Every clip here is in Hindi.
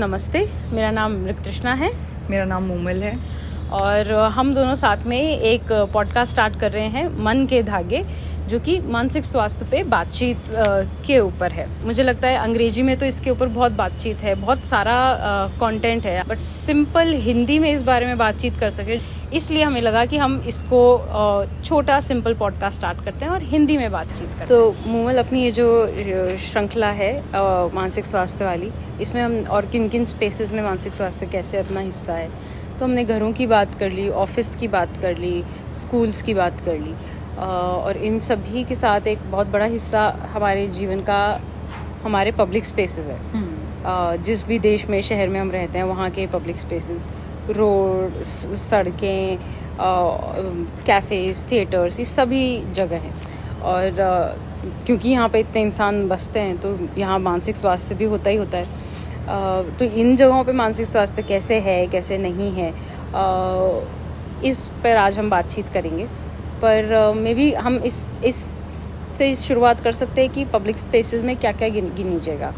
नमस्ते, मेरा नाम मृगतृष्णा है। मेरा नाम मूमल है और हम दोनों साथ में एक पॉडकास्ट स्टार्ट कर रहे हैं, मन के धागे, जो कि मानसिक स्वास्थ्य पे बातचीत के ऊपर है। मुझे लगता है अंग्रेजी में तो इसके ऊपर बहुत बातचीत है, बहुत सारा कंटेंट है, बट सिंपल हिंदी में इस बारे में बातचीत कर सके, इसलिए हमें लगा कि हम इसको छोटा सिंपल पॉडकास्ट स्टार्ट करते हैं और हिंदी में बातचीत करते हैं। तो मूमल, अपनी ये जो श्रृंखला है मानसिक स्वास्थ्य वाली, इसमें हम और किन किन स्पेसेस में मानसिक स्वास्थ्य कैसे अपना हिस्सा है, तो हमने घरों की बात कर ली, ऑफिस की बात कर ली, स्कूल्स की बात कर ली, और इन सभी के साथ एक बहुत बड़ा हिस्सा हमारे जीवन का हमारे पब्लिक स्पेसेस है। जिस भी देश में, शहर में हम रहते हैं, वहाँ के पब्लिक स्पेसेस, रोड, सड़कें, कैफ़ेज़, थिएटर्स, ये सभी जगह हैं। और क्योंकि यहाँ पे इतने इंसान बसते हैं, तो यहाँ मानसिक स्वास्थ्य भी होता ही होता है। तो इन जगहों पे मानसिक स्वास्थ्य कैसे है, कैसे नहीं है, इस पर आज हम बातचीत करेंगे। पर मे बी हम इससे शुरुआत कर सकते हैं कि पब्लिक स्पेसेस में क्या क्या गिनीजिएगा।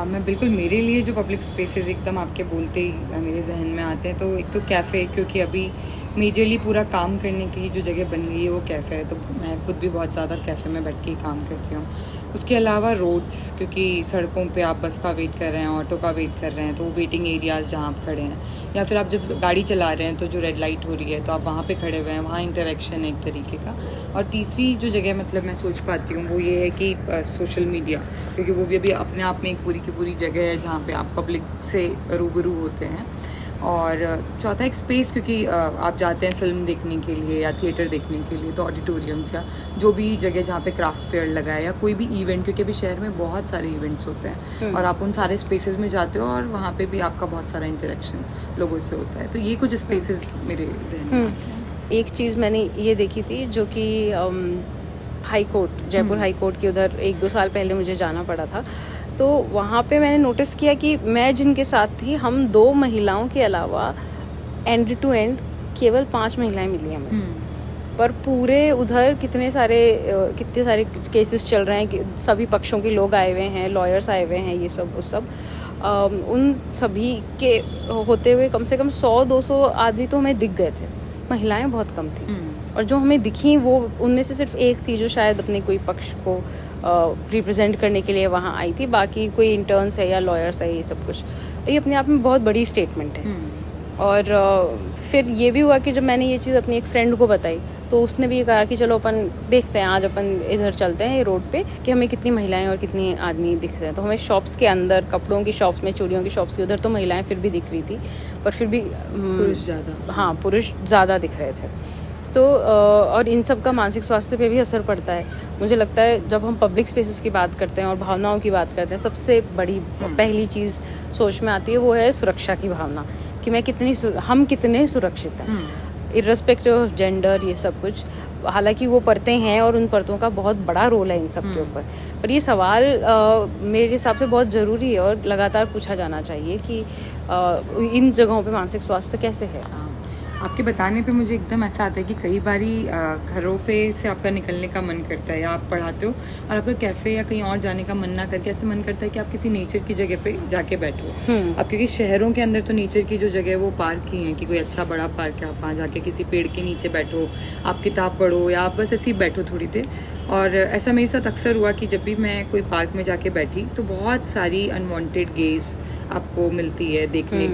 मैं बिल्कुल, मेरे लिए जो पब्लिक स्पेसेस एकदम आपके बोलते ही मेरे जहन में आते हैं, तो एक तो कैफ़े, क्योंकि अभी मेजरली पूरा काम करने की जो जगह बन गई है वो कैफ़े है, तो मैं खुद भी बहुत ज़्यादा कैफ़े में बैठ के ही काम करती हूँ। उसके अलावा रोड्स, क्योंकि सड़कों पे आप बस का वेट कर रहे हैं, ऑटो का वेट कर रहे हैं, तो वो वेटिंग एरियाज़ जहाँ आप खड़े हैं, या फिर आप जब गाड़ी चला रहे हैं तो जो रेड लाइट हो रही है तो आप वहाँ पे खड़े हुए हैं, वहाँ इंटरेक्शन है एक तरीके का। और तीसरी जो जगह मतलब मैं सोच पाती हूँ वो ये है कि सोशल मीडिया, क्योंकि वो भी अभी अपने आप में एक पूरी की पूरी जगह है जहाँ पे आप पब्लिक से रूबरू होते हैं। और चौथा एक स्पेस, क्योंकि आप जाते हैं फिल्म देखने के लिए या थिएटर देखने के लिए, तो ऑडिटोरियम्स या जो भी जगह जहाँ पे क्राफ्ट फेयर लगा है या कोई भी इवेंट, क्योंकि अभी शहर में बहुत सारे इवेंट्स होते हैं और आप उन सारे स्पेसेस में जाते हो और वहाँ पे भी आपका बहुत सारा इंटरेक्शन लोगों से होता है। तो ये कुछ स्पेसेस मेरे जहन में आते हैं। एक चीज़ मैंने ये देखी थी, जो कि high court, Jaipur high court के उधर 1-2 साल पहले मुझे जाना पड़ा था। तो वहाँ पे मैंने नोटिस किया कि मैं जिनके साथ थी, हम 2 महिलाओं के अलावा एंड टू एंड केवल 5 महिलाएं मिली हमें। पर पूरे उधर कितने सारे केसेस चल रहे हैं कि सभी पक्षों के लोग आए हुए हैं, लॉयर्स आए हुए हैं, ये सब वो सब। उन सभी के होते हुए कम से कम 100-200 आदमी तो हमें दिख गए थे, महिलाएं बहुत कम थी। और जो हमें दिखी वो उनमें से सिर्फ एक थी जो शायद अपने कोई पक्ष को रिप्रेजेंट करने के लिए वहाँ आई थी, बाकी कोई इंटर्न्स है या लॉयर्स है, ये सब कुछ। ये अपने आप में बहुत बड़ी स्टेटमेंट है। और फिर ये भी हुआ कि जब मैंने ये चीज़ अपनी एक फ्रेंड को बताई, तो उसने भी ये कहा कि चलो अपन देखते हैं, आज अपन इधर चलते हैं ये रोड पे, कि हमें कितनी महिलाएं और कितनी आदमी दिख रहे हैं। तो हमें शॉप्स के अंदर, कपड़ों की शॉप्स में, चूड़ियों की शॉप्स के उधर तो महिलाएं फिर भी दिख रही थी, पर फिर भी पुरुष ज़्यादा दिख रहे थे। तो और इन सब का मानसिक स्वास्थ्य पे भी असर पड़ता है। मुझे लगता है जब हम पब्लिक स्पेसेस की बात करते हैं और भावनाओं की बात करते हैं, सबसे बड़ी पहली चीज़ सोच में आती है वो है सुरक्षा की भावना, कि हम कितने सुरक्षित हैं, इर्रेस्पेक्टिव ऑफ जेंडर, ये सब कुछ। हालांकि वो परतें हैं और उन परतों का बहुत बड़ा रोल है इन सब के ऊपर, पर ये सवाल मेरे हिसाब से बहुत ज़रूरी है और लगातार पूछा जाना चाहिए कि इन जगहों पे मानसिक स्वास्थ्य कैसे है। आपके बताने पे मुझे एकदम ऐसा आता है कि कई बारी घरों पे से आपका निकलने का मन करता है, या आप पढ़ाते हो और आपका कैफ़े या कहीं और जाने का मन ना करके ऐसे मन करता है कि आप किसी नेचर की जगह पे जाके बैठो। अब क्योंकि शहरों के अंदर तो नेचर की जो जगह है वो पार्क ही है, कि कोई अच्छा बड़ा पार्क है, आप वहाँ जाके किसी पेड़ के नीचे बैठो, आप किताब पढ़ो, या आप बस ऐसे ही बैठो थोड़ी देर। और ऐसा मेरे साथ अक्सर हुआ कि जब भी मैं कोई पार्क में जाके बैठी, तो बहुत सारी अनवांटेड गेज आपको मिलती है,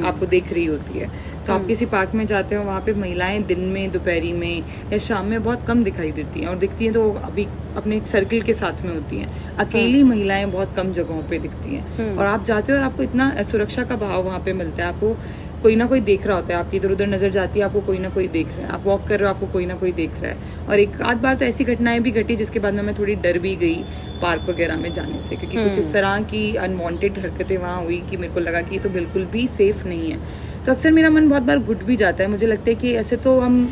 आपको देख रही होती है। तो आप किसी पार्क में जाते हो, वहाँ पे महिलाएं दिन में, दोपहरी में या शाम में बहुत कम दिखाई देती हैं, और दिखती हैं तो अभी अपने एक सर्कल के साथ में होती हैं। अकेली महिलाएं बहुत कम जगहों पे दिखती हैं, और आप जाते हो और आपको इतना सुरक्षा का भाव वहाँ पे मिलता है। आपको कोई ना कोई देख रहा होता है, आपकी इधर उधर नजर जाती है, आपको कोई ना कोई देख रहा है, आप वॉक कर रहे हो, आपको कोई ना कोई देख रहा है। और एक आध बार तो ऐसी घटनाएं भी घटी जिसके बाद में मैं थोड़ी डर भी गई पार्क वगैरह में जाने से, क्योंकि कुछ इस तरह की अनवांटेड हरकतें वहाँ हुई कि मेरे को लगा कि ये तो बिल्कुल भी सेफ नहीं है। तो अक्सर मेरा मन बहुत बार घुट भी जाता है। मुझे लगता है कि ऐसे तो हम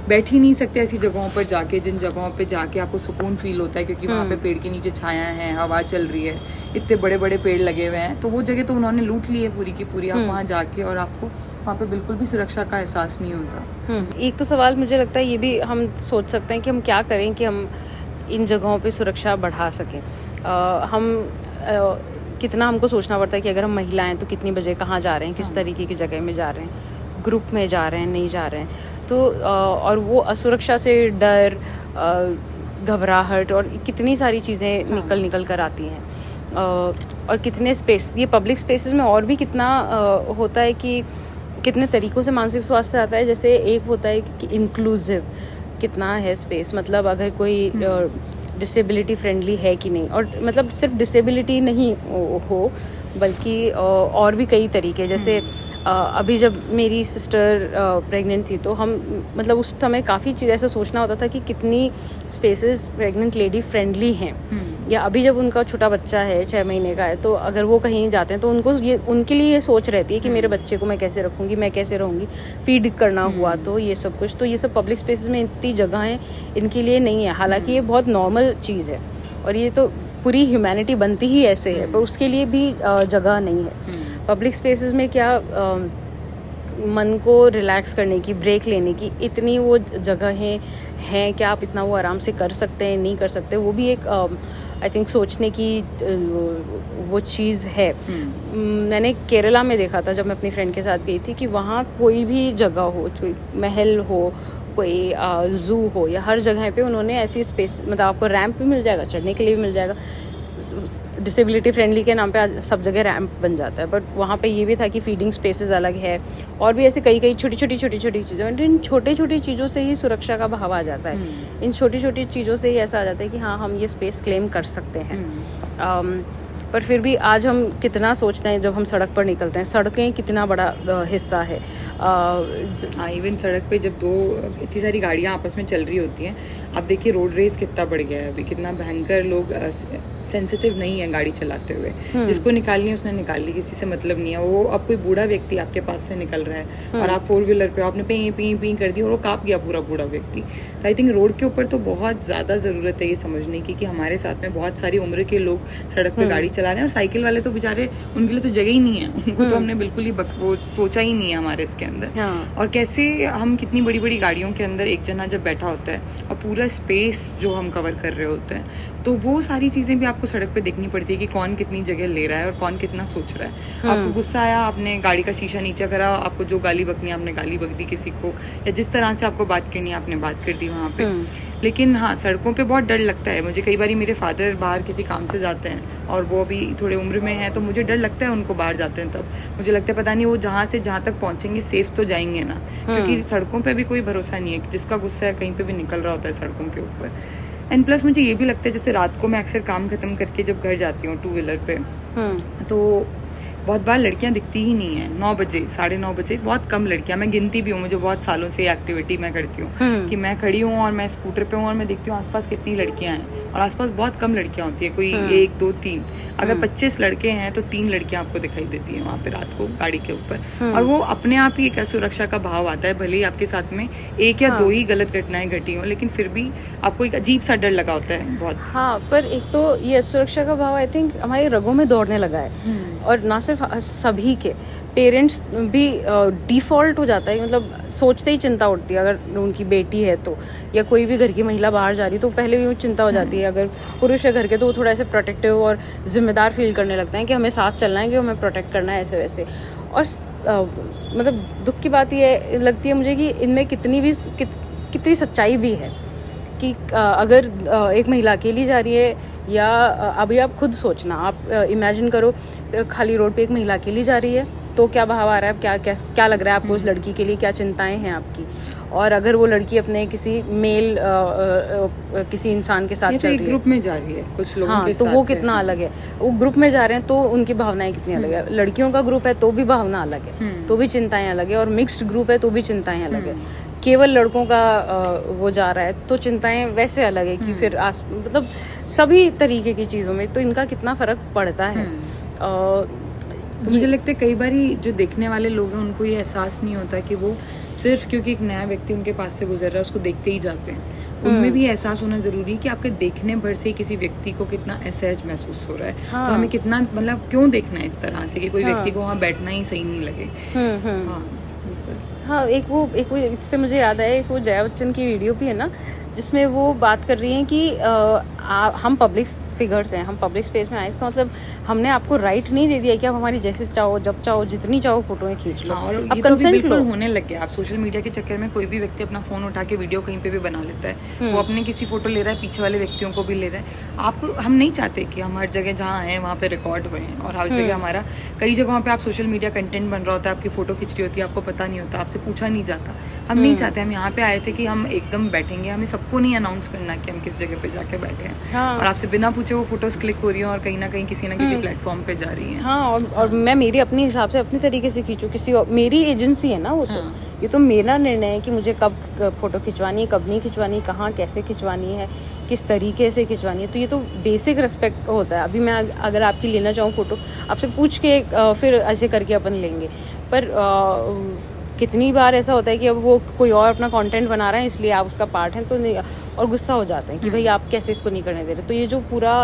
बैठ ही नहीं सकते ऐसी जगहों पर जाके, जिन जगहों पे जाके आपको सुकून फील होता है, क्योंकि वहाँ पे पेड़ के नीचे छाया है, हवा चल रही है, इतने बड़े बड़े पेड़ लगे हुए हैं। तो वो जगह तो उन्होंने लूट ली है पूरी की पूरी। आप वहाँ जाके और आपको वहाँ पे बिल्कुल भी सुरक्षा का एहसास नहीं होता। एक तो सवाल मुझे लगता है ये भी हम सोच सकते हैं कि हम क्या करें कि हम इन जगहों पे सुरक्षा बढ़ा सकें। हम कितना हमको सोचना पड़ता है कि अगर हम महिला हैं तो कितनी बजे कहाँ जा रहे हैं, किस हाँ। तरीके की जगह में जा रहे हैं, ग्रुप में जा रहे हैं, नहीं जा रहे हैं। तो और वो असुरक्षा से डर, घबराहट और कितनी सारी चीज़ें हाँ। निकल कर आती हैं। और कितने स्पेस, ये पब्लिक स्पेसेस में और भी कितना होता है कि कितने तरीक़ों से मानसिक स्वास्थ्य आता है। जैसे एक होता है कि इंक्लूसिव कितना है स्पेस, मतलब अगर कोई डिसेबिलिटी फ्रेंडली है कि नहीं, और मतलब सिर्फ डिसेबिलिटी नहीं हो बल्कि और भी कई तरीके। जैसे अभी जब मेरी सिस्टर प्रेग्नेंट थी तो हम मतलब उस समय काफ़ी चीज़ ऐसा सोचना होता था कि कितनी स्पेसेस प्रेग्नेंट लेडी फ्रेंडली हैं। या अभी जब उनका छोटा बच्चा है 6 महीने का है, तो अगर वो कहीं जाते हैं तो उनको ये, उनके लिए ये सोच रहती है कि मेरे बच्चे को मैं कैसे रखूँगी, मैं कैसे रहूँगी, फीड करना हुआ तो ये सब कुछ। तो ये सब पब्लिक स्पेसेस में इतनी जगहें इनके लिए नहीं है, हालांकि ये बहुत नॉर्मल चीज़ है और ये तो पूरी ह्यूमैनिटी बनती ही ऐसे है, पर उसके लिए भी जगह नहीं है। पब्लिक स्पेसेस में क्या मन को रिलैक्स करने की, ब्रेक लेने की इतनी वो जगहें हैं कि आप इतना वो आराम से कर सकते हैं, नहीं कर सकते, वो भी एक आई थिंक सोचने की वो चीज़ है। मैंने केरला में देखा था जब मैं अपनी फ्रेंड के साथ गई थी कि वहाँ कोई भी जगह हो, कोई महल हो, कोई ज़ू हो, या हर जगह पे उन्होंने ऐसी स्पेस, मतलब आपको रैंप भी मिल जाएगा, चढ़ने के लिए भी मिल जाएगा। डिसेबिलिटी फ्रेंडली के नाम पे आज सब जगह रैंप बन जाता है, बट वहाँ पे ये भी था कि फीडिंग स्पेसेस अलग है और भी ऐसे कई छोटी छोटी चीज़ें। इन छोटी छोटी चीज़ों से ही सुरक्षा का भाव आ जाता है। इन छोटी छोटी चीज़ों से ही ऐसा आ जाता है कि हाँ, हम ये स्पेस क्लेम कर सकते हैं। पर फिर भी आज हम कितना सोचते हैं जब हम सड़क पर निकलते हैं, सड़कें कितना बड़ा हिस्सा है। इवन सड़क पे जब दो इतनी सारी गाड़ियाँ आपस में चल रही होती हैं, आप देखिए रोड रेस कितना बढ़ गया है अभी, कितना भयंकर लोग सेंसिटिव नहीं है गाड़ी चलाते हुए। जिसको निकालनी है उसने निकाल ली, किसी से मतलब नहीं है। वो अब कोई बूढ़ा व्यक्ति आपके पास से निकल रहा है और आप 4 व्हीलर पे आपने पी पी पी कर दी और वो काँप गया पूरा बूढ़ा व्यक्ति। तो आई थिंक रोड के ऊपर तो बहुत ज़्यादा ज़रूरत है ये समझने की कि हमारे साथ में बहुत सारी उम्र के लोग सड़क पर गाड़ी चला रहे हैं, और साइकिल वाले तो बेचारे, उनके लिए तो जगह ही नहीं है, उनको तो हमने बिल्कुल ही वो सोचा ही नहीं है हमारे इसके अंदर। और कैसे हम कितनी बड़ी बड़ी गाड़ियों के अंदर एक जना जब बैठा होता है और पूरा स्पेस जो हम कवर कर रहे होते हैं, तो वो सारी चीज़ें भी आपको सड़क पे देखनी पड़ती है कि कौन कितनी जगह ले रहा है और कौन कितना सोच रहा है। आपको गुस्सा आया, आपने गाड़ी का शीशा नीचे करा, आपको जो गाली बकनी आपने गाली बक दी किसी को, या जिस तरह से आपको बात करनी है आपने बात कर दी वहाँ पे। लेकिन हाँ, सड़कों पे बहुत डर लगता है मुझे। कई बार मेरे फादर बाहर किसी काम से जाते हैं और वो अभी थोड़े उम्र में हैं, तो मुझे डर लगता है उनको बाहर जाते हैं, तब मुझे लगता है पता नहीं वो जहाँ से जहाँ तक पहुँचेंगे सेफ तो जाएंगे ना, क्योंकि सड़कों पे भी कोई भरोसा नहीं है, जिसका गुस्सा है कहीं पे भी निकल रहा होता है सड़कों के ऊपर। एंड प्लस मुझे ये भी लगता है, जैसे रात को मैं अक्सर काम खत्म करके जब घर जाती हूँ 2 व्हीलर पे, तो बहुत बार लड़कियां दिखती ही नहीं है। 9 बजे, 9:30 बजे बहुत कम लड़कियां, मैं गिनती भी हूँ, मुझे बहुत सालों से एक्टिविटी मैं करती हूँ कि मैं खड़ी हूँ और मैं स्कूटर पे हूँ और मैं देखती हूँ आसपास कितनी लड़कियां हैं, और आसपास बहुत कम लड़कियां होती है, कोई 1 2 3, अगर 25 लड़के हैं तो 3 लड़कियां आपको दिखाई देती हैं वहाँ पे रात को गाड़ी के ऊपर। और वो अपने आप ही एक असुरक्षा का भाव आता है, भले ही आपके साथ में 1 या 2 ही गलत घटनाएं घटी हो, लेकिन फिर भी आपको एक अजीब सा डर लगा होता है बहुत। हाँ, पर एक तो ये असुरक्षा का भाव आई थिंक हमारी रगों में दौड़ने लगा है, और ना सिर्फ सभी के पेरेंट्स भी डिफ़ॉल्ट हो जाता है, मतलब सोचते ही चिंता उठती है। अगर उनकी बेटी है तो, या कोई भी घर की महिला बाहर जा रही तो पहले भी चिंता हो जाती है। अगर पुरुष है घर के तो वो थोड़ा ऐसे प्रोटेक्टिव और जिम्मेदार फील करने लगते हैं कि हमें साथ चलना है, कि हमें प्रोटेक्ट करना है, ऐसे वैसे। और मतलब दुख की बात ये लगती है मुझे कि इनमें कितनी सच्चाई भी है कि अगर एक महिला अकेली जा रही है, या अभी आप खुद सोचना, आप इमेजिन करो खाली रोड पे एक महिला अकेली जा रही है तो क्या भाव आ रहा है, क्या लग रहा है आपको उस लड़की के लिए, क्या चिंताएं हैं आपकी। और अगर वो लड़की अपने किसी मेल किसी इंसान के साथ चल रही है, ग्रुप में जा रही है कुछ लोगों के तो साथ, वो कितना अलग है। वो ग्रुप में जा रहे हैं तो उनकी भावनाएं कितनी अलग है। लड़कियों का ग्रुप है तो भी भावना अलग है, तो भी चिंताएं अलग है, और मिक्स्ड ग्रुप है तो भी चिंताएं अलग है। केवल लड़कों का वो जा रहा है तो चिंताएं वैसे अलग है कि फिर मतलब सभी तरीके की चीज़ों में तो इनका कितना फ़र्क पड़ता है। तो मुझे लगता है कई बार जो देखने वाले लोग हैं उनको ये एहसास नहीं होता कि वो सिर्फ क्योंकि एक नया व्यक्ति उनके पास से गुजर रहा है उसको देखते ही जाते हैं। उनमें भी एहसास होना जरूरी है कि आपके देखने भर से किसी व्यक्ति को कितना असहज महसूस हो रहा है। तो हमें कितना, मतलब क्यों देखना है इस तरह से कि कोई व्यक्ति को वहाँ बैठना ही सही नहीं लगे। हाँ, एक वो इससे मुझे याद आया, एक वो जया बच्चन की वीडियो भी है ना, जिसमें वो बात कर रही हैं कि हम पब्लिक फिगर्स हैं, हम पब्लिक स्पेस में आए, इसका मतलब हमने आपको राइट नहीं दे दिया कि आप हमारी जैसे चाहो, जब चाहो, जितनी चाहो फोटोएं खींच लो। और अब ये तो अभी कंसेंट बिल्कुल लो। होने लग गया। आप सोशल मीडिया के चक्कर में कोई भी व्यक्ति अपना फोन उठा के वीडियो कहीं पे भी बना लेता है, वो अपने किसी फोटो ले रहा है, पीछे वाले व्यक्तियों को भी ले रहा है। आप हम नहीं चाहते कि हम हर जगह जहाँ हैं वहाँ पे रिकॉर्ड हुए हैं, और हर जगह हमारा कई जगहों पे आप सोशल मीडिया कंटेंट बन रहा होता है, आपकी फोटो खिंच रही होती है, आपको पता नहीं होता, आपसे पूछा नहीं जाता। हम नहीं चाहते। हम यहाँ पे आए थे कि हम एकदम बैठेंगे, हमें सबको नहीं अनाउंस करना कि हम किस जगह पे जाके बैठे हैं। हाँ। और आपसे बिना पूछे वो फोटोज क्लिक हो रही है और कहीं ना कहीं किसी ना किसी प्लेटफॉर्म पे जा रही है। हाँ, और मैं मेरी अपने हिसाब से अपनी तरीके से खींचूं, किसी और, मेरी एजेंसी है ना वो, तो ये तो मेरा निर्णय है कि मुझे कब फोटो खिंचवानी है, कब नहीं खिंचवानी, कहाँ कैसे खिंचवानी है, किस तरीके से खिंचवानी है। तो ये तो बेसिक रिस्पेक्ट होता है। अभी मैं अगर आपकी लेना चाहूँ फोटो, आपसे पूछ के फिर ऐसे करके अपन लेंगे। पर कितनी बार ऐसा होता है कि अब वो कोई और अपना कंटेंट बना रहा है, इसलिए आप उसका पार्ट हैं, तो और गुस्सा हो जाते हैं कि भाई आप कैसे इसको नहीं करने दे रहे। तो ये जो पूरा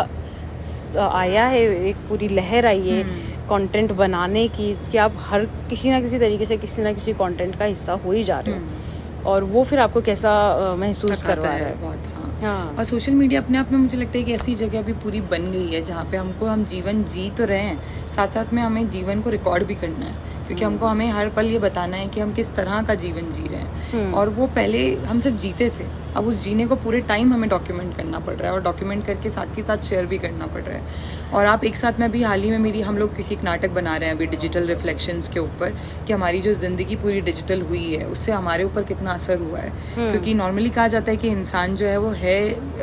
आया है, एक पूरी लहर आई है कंटेंट बनाने की, कि आप हर किसी ना किसी तरीके से किसी ना किसी कंटेंट का हिस्सा हो ही जा रहे हो, और वो फिर आपको कैसा महसूस करवा रहा है। बहुत। हाँ। और सोशल मीडिया अपने आप में मुझे लगता है कि ऐसी जगह अभी पूरी बन गई है जहाँ पे हम जीवन जी तो रहे हैं, साथ साथ में हमें जीवन को रिकॉर्ड भी करना है, क्योंकि हमें हर पल ये बताना है कि हम किस तरह का जीवन जी रहे हैं। और वो पहले हम सिर्फ जीते थे, अब उस जीने को पूरे टाइम हमें डॉक्यूमेंट करना पड़ रहा है, और डॉक्यूमेंट करके साथ के साथ शेयर भी करना पड़ रहा है। और आप एक साथ में अभी हाल ही में हम लोग क्योंकि एक नाटक बना रहे हैं अभी डिजिटल रिफ्लेक्शंस के ऊपर, कि हमारी जो ज़िंदगी पूरी डिजिटल हुई है उससे हमारे ऊपर कितना असर हुआ है। क्योंकि नॉर्मली कहा जाता है कि इंसान जो है वो है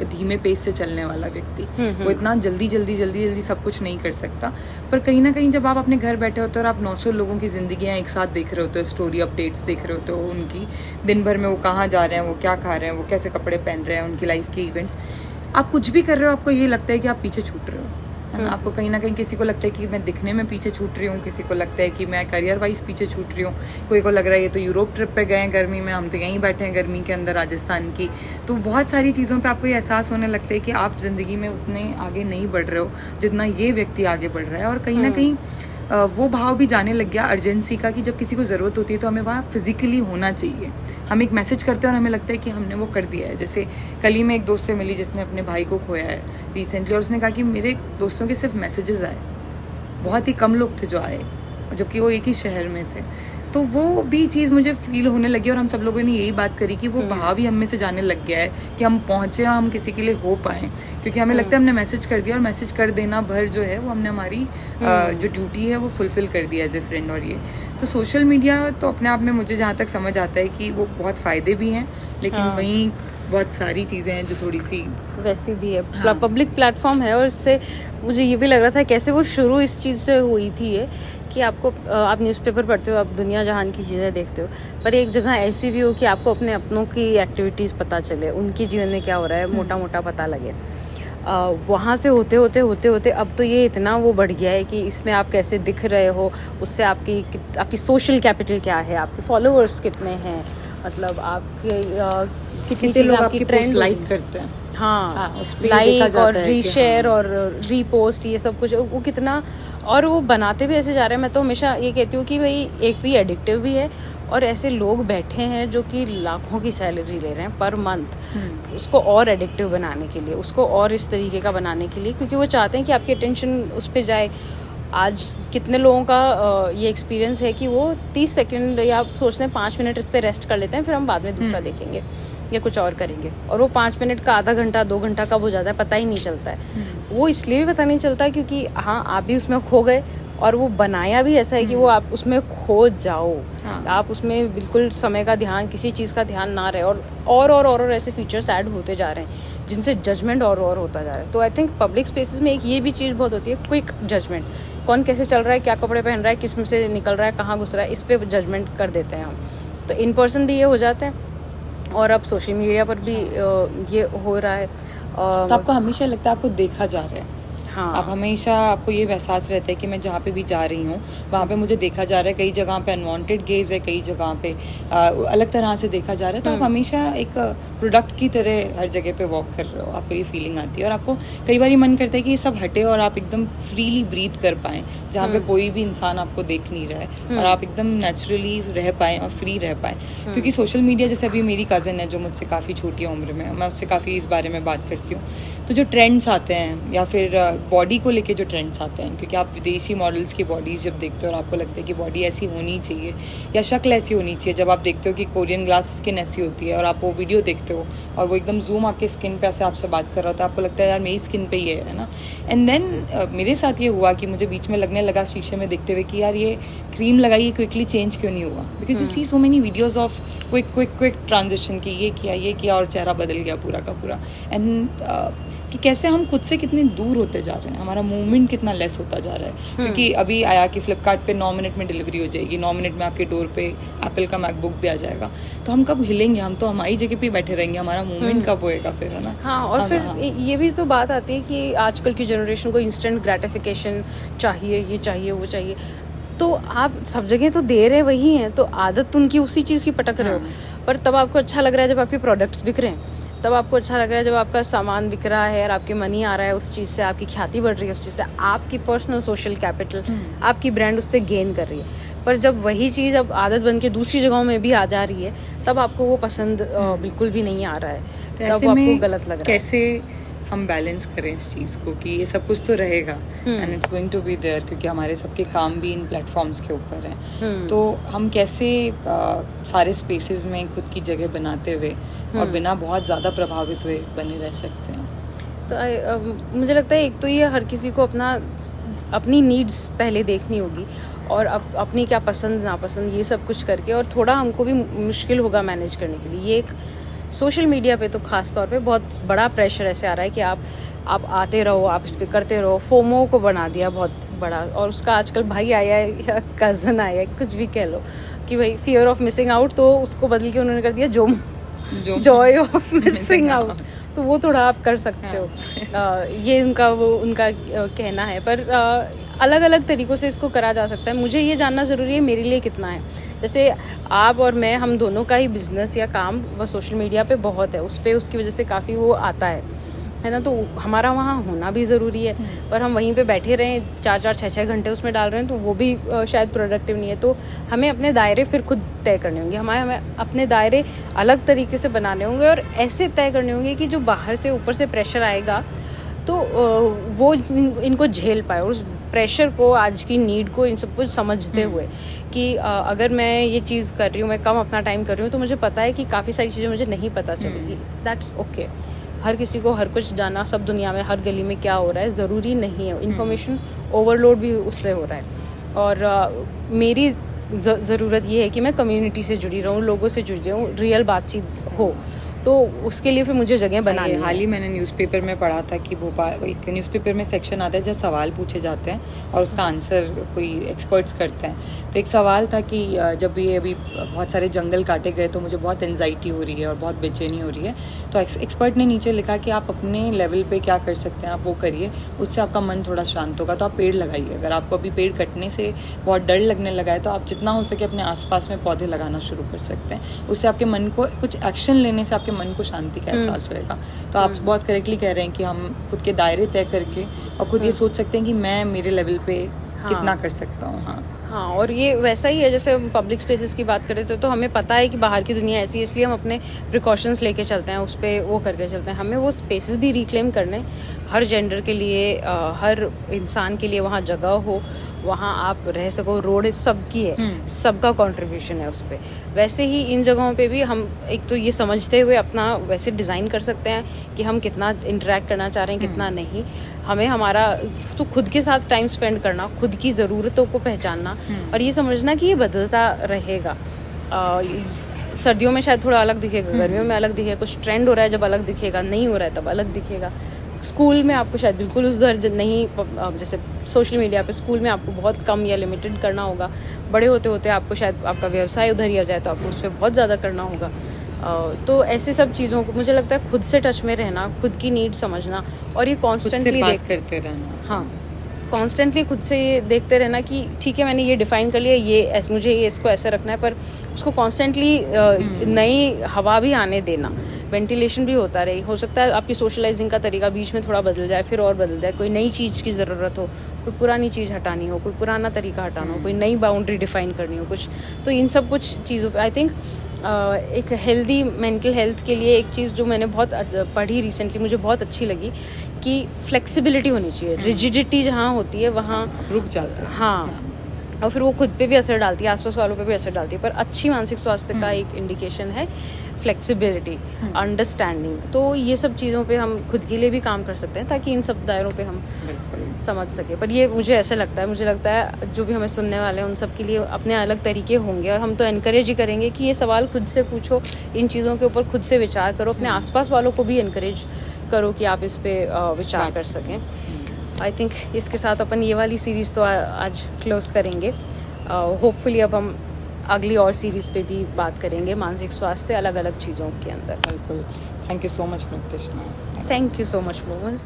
धीमे पेस से चलने वाला व्यक्ति, वो इतना जल्दी सब कुछ नहीं कर सकता। पर कहीं ना कहीं जब आप अपने घर बैठे होते हो और आप 900 लोगों की जिंदगियां एक साथ देख रहे होते हो, स्टोरी अपडेट्स देख रहे होते हो उनकी, दिन भर में वो कहाँ जा रहे हैं, वो क्या खा रहे हैं, वो कैसे कपड़े पहन रहे हैं, उनकी लाइफ के इवेंट्स, आप कुछ भी कर रहे हो आपको ये लगता है कि आप पीछे छूट रहे हो, है ना। आपको कहीं ना कहीं किसी को लगता है कि मैं दिखने में पीछे छूट रही हूँ, किसी को लगता है कि मैं करियर वाइज पीछे छूट रही हूँ, कोई को लग रहा है ये तो यूरोप ट्रिप पे गए हैं गर्मी में, हम तो यहीं बैठे हैं गर्मी के अंदर राजस्थान की। तो बहुत सारी चीज़ों पे आपको ये एहसास होने लगता है कि आप ज़िंदगी में उतने आगे नहीं बढ़ रहे हो जितना ये व्यक्ति आगे बढ़ रहा है। और कहीं ना कहीं वो भाव भी जाने लग गया अर्जेंसी का, कि जब किसी को ज़रूरत होती है तो हमें वहाँ फिजिकली होना चाहिए। हम एक मैसेज करते हैं और हमें लगता है कि हमने वो कर दिया है। जैसे कल ही मैं एक दोस्त से मिली जिसने अपने भाई को खोया है रिसेंटली, और उसने कहा कि मेरे दोस्तों के सिर्फ मैसेजेस आए, बहुत ही कम लोग थे जो आए, जबकि वो एक ही शहर में थे। तो वो भी चीज़ मुझे फील होने लगी, और हम सब लोगों ने यही बात करी कि वो भाव ही हम में से जाने लग गया है कि हम पहुँचे और हम किसी के लिए हो पाएँ, क्योंकि हमें लगता है हमने मैसेज कर दिया, और मैसेज कर देना भर जो है वो हमने हमारी जो ड्यूटी है वो फुलफिल कर दिया एज ए फ्रेंड। और ये तो सोशल मीडिया तो अपने आप में मुझे जहाँ तक समझ आता है कि वो बहुत फ़ायदे भी हैं, लेकिन वहीं बहुत सारी चीज़ें हैं जो थोड़ी सी वैसी भी है। पब्लिक प्लेटफॉर्म है, और इससे मुझे ये भी लग रहा था कैसे वो शुरू इस चीज़ से हुई थी ये, कि आपको आप न्यूज़पेपर पढ़ते हो, आप दुनिया जहान की चीज़ें देखते हो, पर एक जगह ऐसी भी हो कि आपको अपने अपनों की एक्टिविटीज़ पता चले, उनके जीवन में क्या हो रहा है मोटा मोटा पता लगे। वहाँ से होते होते अब तो ये इतना वो बढ़ गया है कि इसमें आप कैसे दिख रहे हो, उससे आपकी सोशल कैपिटल क्या है, आपके फॉलोअर्स कितने हैं, मतलब आपके कितने लोग आपकी ट्रेंड लाइक करते हैं। हाँ, लाइक और रीशेयर और रीपोस्ट, ये सब कुछ वो कितना, और वो बनाते भी ऐसे जा रहे हैं। मैं तो हमेशा ये कहती हूँ कि भाई एक तो ये एडिक्टिव भी है, और ऐसे लोग बैठे हैं जो कि लाखों की सैलरी ले रहे हैं पर मंथ उसको और एडिक्टिव बनाने के लिए, उसको और इस तरीके का बनाने के लिए, क्योंकि वो चाहते हैं कि आपकी अटेंशन उस पर जाए। आज कितने लोगों का ये एक्सपीरियंस है कि वो 30 सेकंड या सोचते हैं 5 मिनट इस पर रेस्ट कर लेते हैं, फिर हम बाद में दूसरा देखेंगे या कुछ और करेंगे, और वो 5 मिनट का आधा घंटा 2 घंटा कब हो जाता है पता ही नहीं चलता है। वो इसलिए भी पता नहीं चलता क्योंकि हाँ आप भी उसमें खो गए, और वो बनाया भी ऐसा है कि वो आप उसमें खो जाओ। आप उसमें बिल्कुल समय का ध्यान, किसी चीज़ का ध्यान ना रहे, और ऐसे फीचर्स ऐड होते जा रहे हैं जिनसे जजमेंट और होता जा रहा है। तो आई थिंक पब्लिक स्पेसेस में एक ये भी चीज़ बहुत होती है, क्विक जजमेंट, कौन कैसे चल रहा है, क्या कपड़े पहन रहा है, किस में से निकल रहा है, कहाँ घुस रहा है, इस पर जजमेंट कर देते हैं हम। तो इन पर्सन भी ये हो जाते हैं, और अब सोशल मीडिया पर भी ये हो रहा है। तो आपको हमेशा लगता है आपको देखा जा रहा है, हाँ। आप हमेशा, आपको ये एहसास रहता है कि मैं जहाँ पे भी जा रही हूँ वहाँ पे मुझे देखा जा रहा है, कई जगह पे अनवांटेड गेज है, कई जगह पे अलग तरह से देखा जा रहा है, तो आप हमेशा एक प्रोडक्ट की तरह हर जगह पे वॉक कर रहे हो, आपको ये फीलिंग आती है। और आपको कई बार मन करता है कि ये सब हटे और आप एकदम फ्रीली ब्रीथ कर पाएं, जहाँ पे कोई भी इंसान आपको देख नहीं रहा है, और आप एकदम नेचुरली रह पाएं और फ्री रह पाएं। क्योंकि सोशल मीडिया, जैसे अभी मेरी कज़न है जो मुझसे काफ़ी छोटी उम्र में, मैं उससे काफ़ी इस बारे में बात करती हूँ, तो जो ट्रेंड्स आते हैं या फिर बॉडी को लेके जो ट्रेंड्स आते हैं, क्योंकि आप विदेशी मॉडल्स की बॉडीज़ जब देखते हो और आपको लगता है कि बॉडी ऐसी होनी चाहिए या शक्ल ऐसी होनी चाहिए, जब आप देखते हो कि कोरियन ग्लास स्किन ऐसी होती है और आप वो वीडियो देखते हो और वो एकदम जूम आपके स्किन पे ऐसे आपसे बात कर रहा होता है, आपको लगता है यार मेरी स्किन पे ही है ना। एंड देन मेरे साथ ये हुआ कि मुझे बीच में लगने लगा शीशे में देखते हुए कि यार ये क्रीम लगाई क्विकली चेंज क्यों नहीं हुआ, because you see so many videos of quick transition की, ये किया और चेहरा बदल गया पूरा का पूरा। एंड कि कैसे हम खुद से कितने दूर होते जा रहे हैं, हमारा मूवमेंट कितना लेस होता जा रहा है। क्योंकि अभी आया कि फ्लिपकार्ट पे 9 मिनट में डिलीवरी हो जाएगी, 9 मिनट में आपके डोर पे एप्पल का मैकबुक भी आ जाएगा, तो हम कब हिलेंगे, हम तो हमारी जगह पे बैठे रहेंगे, हमारा मूवमेंट कब होएगा फिर, है ना। हाँ, और फिर ये भी तो बात आती है कि आजकल की जनरेशन को इंस्टेंट ग्रेटिफिकेशन चाहिए, ये चाहिए वो चाहिए, तो आप सब जगह तो दे रहे वही हैं, तो आदत उनकी उसी चीज़ की पटक रहे हो। पर तब आपको अच्छा लग रहा है जब आपके प्रोडक्ट्स बिक रहे हैं, तब आपको अच्छा लग रहा है जब आपका सामान बिक रहा है और आपके मनी आ रहा है उस चीज़ से, आपकी ख्याति बढ़ रही है उस चीज़ से, आपकी पर्सनल सोशल कैपिटल, आपकी ब्रांड उससे गेन कर रही है। पर जब वही चीज़ अब आदत बन के दूसरी जगहों में भी आ जा रही है, तब आपको वो पसंद बिल्कुल भी नहीं आ रहा है, तो तब ऐसे आपको में गलत लग रहा है। कैसे हम बैलेंस करें इस चीज़ को कि ये सब कुछ तो रहेगा and it's going to be there, क्योंकि हमारे सबके काम भी इन प्लेटफॉर्म्स के ऊपर हैं, तो हम कैसे सारे स्पेसेस में खुद की जगह बनाते हुए और बिना बहुत ज़्यादा प्रभावित हुए बने रह सकते हैं। तो मुझे लगता है एक तो ये हर किसी को अपनी नीड्स पहले देखनी होगी, और अपनी क्या पसंद नापसंद ये सब कुछ करके, और थोड़ा हमको भी मुश्किल होगा मैनेज करने के लिए। ये एक सोशल मीडिया पे तो खास तौर पे बहुत बड़ा प्रेशर ऐसे आ रहा है कि आप आते रहो, आप इस पे करते रहो, फोमो को बना दिया बहुत बड़ा, और उसका आजकल भाई आया है या कज़न आया है, कुछ भी कह लो, कि भाई फियर ऑफ मिसिंग आउट, तो उसको बदल के उन्होंने कर दिया जॉय ऑफ मिसिंग आउट, तो वो थोड़ा आप कर सकते हो। ये उनका कहना है, पर अलग अलग तरीक़ों से इसको करा जा सकता है। मुझे ये जानना ज़रूरी है मेरे लिए कितना है। जैसे आप और मैं, हम दोनों का ही बिजनेस या काम वो सोशल मीडिया पे बहुत है, उसकी वजह से काफ़ी वो आता है ना, तो हमारा वहाँ होना भी ज़रूरी है। पर हम वहीं पे बैठे रहें 4-4, 6-6 घंटे उसमें डाल रहे हैं, तो वो भी शायद प्रोडक्टिव नहीं है। तो हमें अपने दायरे फिर खुद तय करने होंगे, हमें अपने दायरे अलग तरीके से बनाने होंगे, और ऐसे तय करने होंगे कि जो बाहर से ऊपर से प्रेशर आएगा तो वो इनको झेल पाए, और उस प्रेशर को, आज की नीड को, इन सब कुछ समझते हुए कि अगर मैं ये चीज़ कर रही हूँ, मैं कम अपना टाइम कर रही हूँ, तो मुझे पता है कि काफ़ी सारी चीज़ें मुझे नहीं पता चलेगी, दैट्स ओके। हर किसी को हर कुछ जाना, सब दुनिया में हर गली में क्या हो रहा है ज़रूरी नहीं है, इन्फॉर्मेशन ओवरलोड भी उससे हो रहा है। और मेरी ज़रूरत ये है कि मैं कम्युनिटी से जुड़ी रहूँ, लोगों से जुड़ी रहूँ, रियल बातचीत हो, तो उसके लिए फिर मुझे जगह बनानी है। हाल ही मैंने न्यूज़पेपर में पढ़ा था कि भोपाल, एक न्यूज़पेपर में सेक्शन आता है जहाँ सवाल पूछे जाते हैं और उसका आंसर कोई एक्सपर्ट्स करते हैं। तो एक सवाल था कि जब ये अभी बहुत सारे जंगल काटे गए तो मुझे बहुत एंजाइटी हो रही है और बहुत बेचैनी हो रही है, तो एक्सपर्ट ने नीचे लिखा कि आप अपने लेवल पे क्या कर सकते हैं, आप वो करिए, उससे आपका मन थोड़ा शांत होगा। तो आप पेड़ लगाइए, अगर आपको अभी पेड़ कटने से बहुत डर लगने लगा है तो आप जितना हो सके अपने आसपास में पौधे लगाना शुरू कर सकते हैं, उससे आपके मन को, कुछ एक्शन लेने से आपके मन को शांति का एहसास होएगा। तो आप बहुत करेक्टली कह रहे हैं कि हम खुद के दायरे तय करके और खुद ये सोच सकते हैं कि मैं मेरे लेवल पे कितना कर सकता हूँ। हाँ, और ये वैसा ही है जैसे हम पब्लिक स्पेसेस की बात करें तो हमें पता है कि बाहर की दुनिया ऐसी है, इसलिए हम अपने प्रिकॉशंस लेके चलते हैं, उस पर वो करके चलते हैं। हमें वो स्पेसेस भी रिक्लेम करने, हर जेंडर के लिए, हर इंसान के लिए वहाँ जगह हो, वहाँ आप रह सको, रोड सबकी है, सबका कंट्रीब्यूशन है उस पर। वैसे ही इन जगहों पे भी हम एक तो ये समझते हुए अपना वैसे डिज़ाइन कर सकते हैं कि हम कितना इंटरेक्ट करना चाह रहे हैं, कितना नहीं। हमें हमारा तो खुद के साथ टाइम स्पेंड करना, खुद की ज़रूरतों को पहचानना, और ये समझना कि ये बदलता रहेगा। सर्दियों में शायद थोड़ा अलग दिखेगा, गर्मियों में अलग दिखेगा, कुछ ट्रेंड हो रहा है जब अलग दिखेगा, नहीं हो रहा है तब अलग दिखेगा। स्कूल में आपको शायद बिल्कुल उधर नहीं, जैसे सोशल मीडिया पे स्कूल में आपको बहुत कम या लिमिटेड करना होगा, बड़े होते होते आपको शायद आपका व्यवसाय उधर ही आ जाए तो आपको उस पर बहुत ज़्यादा करना होगा। तो ऐसे सब चीज़ों को मुझे लगता है खुद से टच में रहना, खुद की नीड समझना और ये खुद से कॉन्स्टेंटली बात करते रहना। हाँ, कॉन्स्टेंटली खुद से ये देखते रहना कि ठीक है मैंने ये डिफाइन कर लिया, ये मुझे ये इसको ऐसे रखना है, पर उसको कॉन्स्टेंटली नई हवा भी आने देना, वेंटिलेशन भी होता रहे। हो सकता है आपकी सोशलाइजिंग का तरीका बीच में थोड़ा बदल जाए, फिर और बदल जाए, कोई नई चीज़ की ज़रूरत हो, कोई पुरानी चीज़ हटानी हो, कोई पुराना तरीका हटाना हो, कोई नई बाउंड्री डिफाइन करनी हो कुछ, तो इन सब कुछ चीज़ों पर आई थिंक एक हेल्दी मेंटल हेल्थ के लिए एक चीज़ जो मैंने बहुत पढ़ी रिसेंटली, मुझे बहुत अच्छी लगी कि फ्लेक्सिबिलिटी होनी चाहिए। रिजिडिटी जहाँ होती है वहाँ रुक जाते हैं। हाँ, और फिर वो खुद पे भी असर डालती है, आसपास वालों पे भी असर डालती है। पर अच्छी मानसिक स्वास्थ्य का एक इंडिकेशन है फ्लेक्सिबिलिटी, अंडरस्टैंडिंग। तो ये सब चीज़ों पे हम खुद के लिए भी काम कर सकते हैं ताकि इन सब दायरों पे हम समझ सके। पर ये मुझे ऐसा लगता है, मुझे लगता है जो भी हमें सुनने वाले हैं उन सब के लिए अपने अलग तरीके होंगे, और हम तो एनकरेज ही करेंगे कि ये सवाल खुद से पूछो, इन चीज़ों के ऊपर खुद से विचार करो, अपने आसपास वालों को भी एनकरेज करो कि आप इस पे विचार कर सकें। आई थिंक इसके साथ अपन ये वाली सीरीज़ तो आज क्लोज करेंगे। होपफुली अब हम अगली और सीरीज़ पे भी बात करेंगे मानसिक स्वास्थ्य अलग अलग चीज़ों के अंदर। बिल्कुल। थैंक यू सो मच मुक्तिष्णा। Thank you so much Moman.